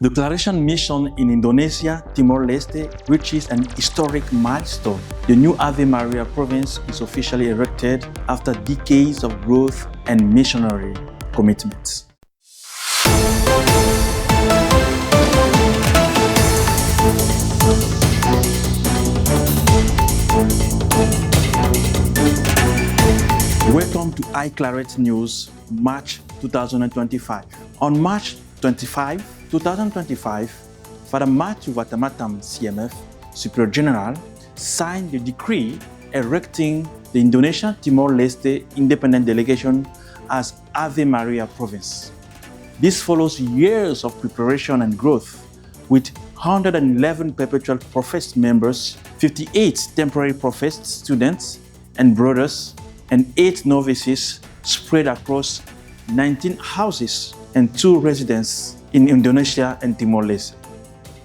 The Claretian mission in Indonesia, Timor-Leste, reaches an historic milestone. The new Ave Maria province is officially erected after decades of growth and missionary commitments. Welcome to iClaret News, March 2025. On March 25, 2025, Father Matthew Vatamatam, CMF, Superior General, signed the decree erecting the Indonesian Timor-Leste Independent Delegation as Ave Maria Province. This follows years of preparation and growth, with 111 perpetual professed members, 58 temporary professed students and brothers, and 8 novices spread across 19 houses and 2 residences in Indonesia and Timor-Leste.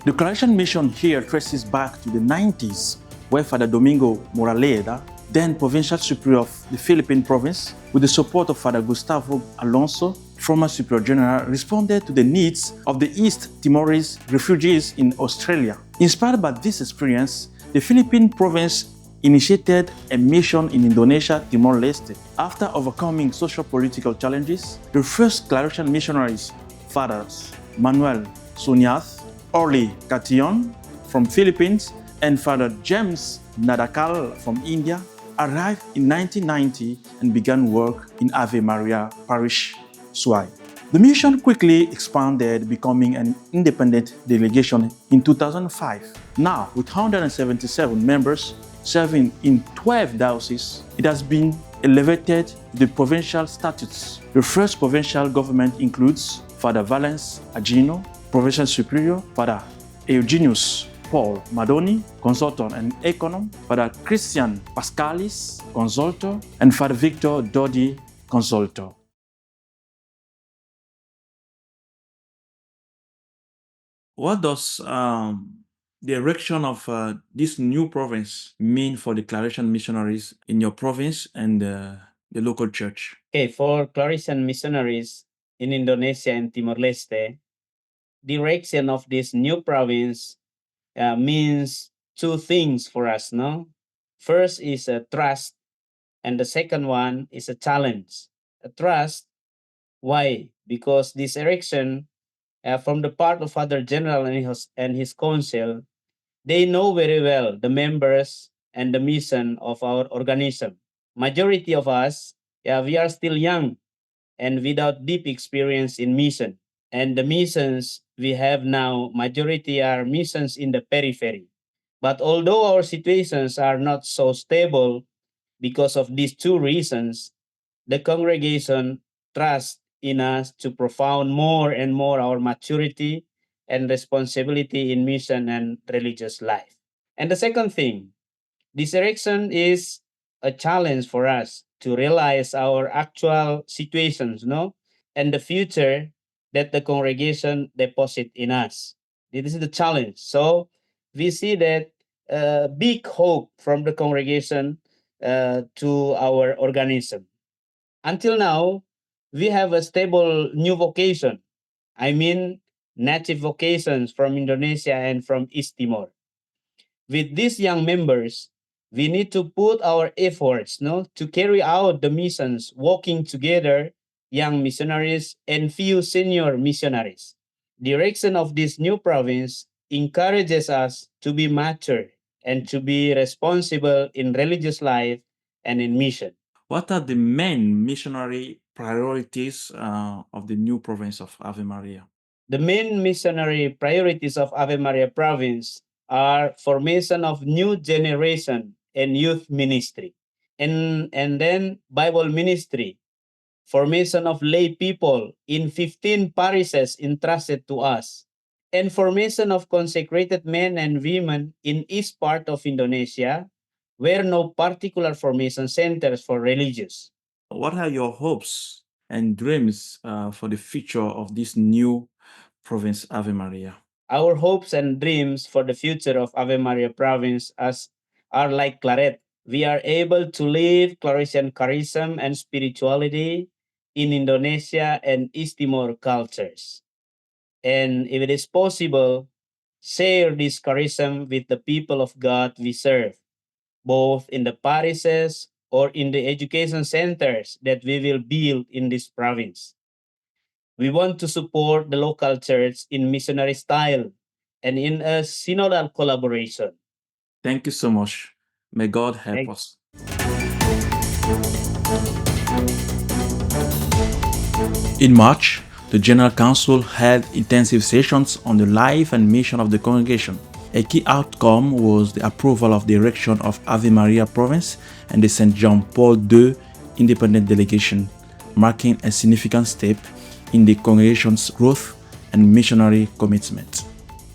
The Claretian mission here traces back to the 90s, where Father Domingo Moraleda, then Provincial Superior of the Philippine Province, with the support of Father Gustavo Alonso, former Superior General, responded to the needs of the East Timorese refugees in Australia. Inspired by this experience, the Philippine Province initiated a mission in Indonesia, Timor-Leste. After overcoming socio-political challenges, the first Claretian missionaries, Fathers Manuel Sunyath, Orly Kation from Philippines, and Father James Nadakal from India, arrived in 1990 and began work in Ave Maria Parish, Suai. The mission quickly expanded, becoming an independent delegation in 2005. Now, with 177 members, serving in 12 dioceses, it has been elevated to the provincial status. The first provincial government includes Father Valens Agino, Provincial Superior, Father Eugenius Paul Madoni, Consultant and Econom, Father Christian Pascalis, Consultor, and Father Victor Dodi, Consultor. What does the erection of this new province mean for the Claretian missionaries in your province and the local church? Okay, for Claretian missionaries in Indonesia and Timor-Leste, the erection of this new province means two things for us, no? First is a trust, and the second one is a challenge. A trust, why? Because this erection, from the part of Father General and his council, they know very well the members and the mission of our organism. Majority of us, we are still young and without deep experience in mission. And the missions we have now, majority are missions in the periphery. But although our situations are not so stable because of these two reasons, the congregation trusts in us to profound more and more our maturity and responsibility in mission and religious life. And the second thing, this erection is a challenge for us to realize our actual situations, no, and the future that the congregation deposit in us. This is the challenge. So we see that big hope from the congregation to our organism. Until now, we have a stable new vocation. I mean, native vocations from Indonesia and from East Timor. With these young members, we need to put our efforts, no, to carry out the missions, working together, young missionaries and few senior missionaries. Direction of this new province encourages us to be mature and to be responsible in religious life and in mission. What are the main missionary priorities of the new province of Ave Maria? The main missionary priorities of Ave Maria province are formation of new generation and youth ministry, and then Bible ministry, formation of lay people in 15 parishes entrusted to us, and formation of consecrated men and women in east part of Indonesia, where no particular formation centers for religious. What are your hopes and dreams for the future of this new province, Ave Maria? Our hopes and dreams for the future of Ave Maria province are like Claret. We are able to live Claretian charism and spirituality in Indonesia and East Timor cultures. And if it is possible, share this charism with the people of God we serve, both in the parishes or in the education centers that we will build in this province. We want to support the local church in missionary style and in a synodal collaboration. Thank you so much. May God help Thank us. In March, the General Council held intensive sessions on the life and mission of the congregation. A key outcome was the approval of the erection of Ave Maria Province and the St. John Paul II Independent Delegation, marking a significant step in the congregation's growth and missionary commitment.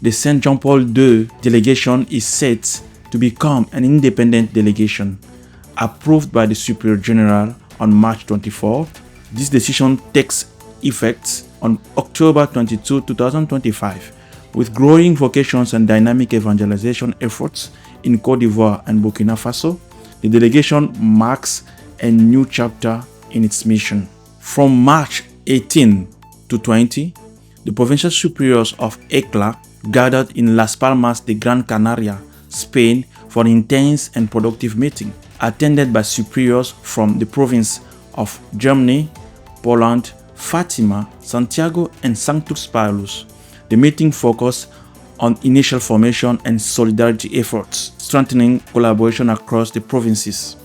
The St. John Paul II delegation is set to become an independent delegation, approved by the Superior General on March 24th. This decision takes effect on October 22, 2025, with growing vocations and dynamic evangelization efforts in Côte d'Ivoire and Burkina Faso. The delegation marks a new chapter in its mission. From March 18 to 20, the provincial superiors of iClaret gathered in Las Palmas de Gran Canaria, Spain, for an intense and productive meeting, attended by superiors from the province of Germany, Poland, Fatima, Santiago, and Sanctus Paulus. The meeting focused on initial formation and solidarity efforts, strengthening collaboration across the provinces.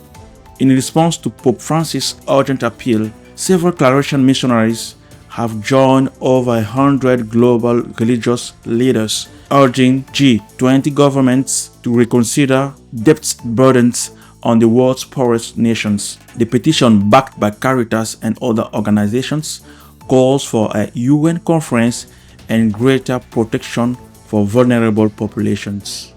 In response to Pope Francis' urgent appeal, several Claretian missionaries have joined over 100 global religious leaders, urging G20 governments to reconsider debt burdens on the world's poorest nations. The petition, backed by Caritas and other organizations, calls for a UN conference and greater protection for vulnerable populations.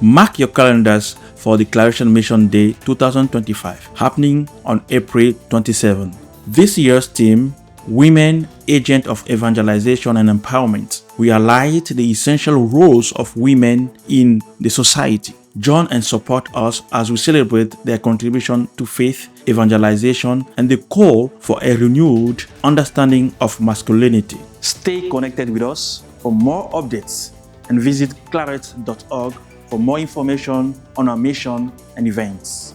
Mark your calendars for the Claretian Mission Day 2025, happening on April 27. This year's theme, Women, Agent of Evangelization and Empowerment. We highlight the essential roles of women in the society. Join and support us as we celebrate their contribution to faith, evangelization, and the call for a renewed understanding of masculinity. Stay connected with us for more updates and visit claret.org for more information on our mission and events.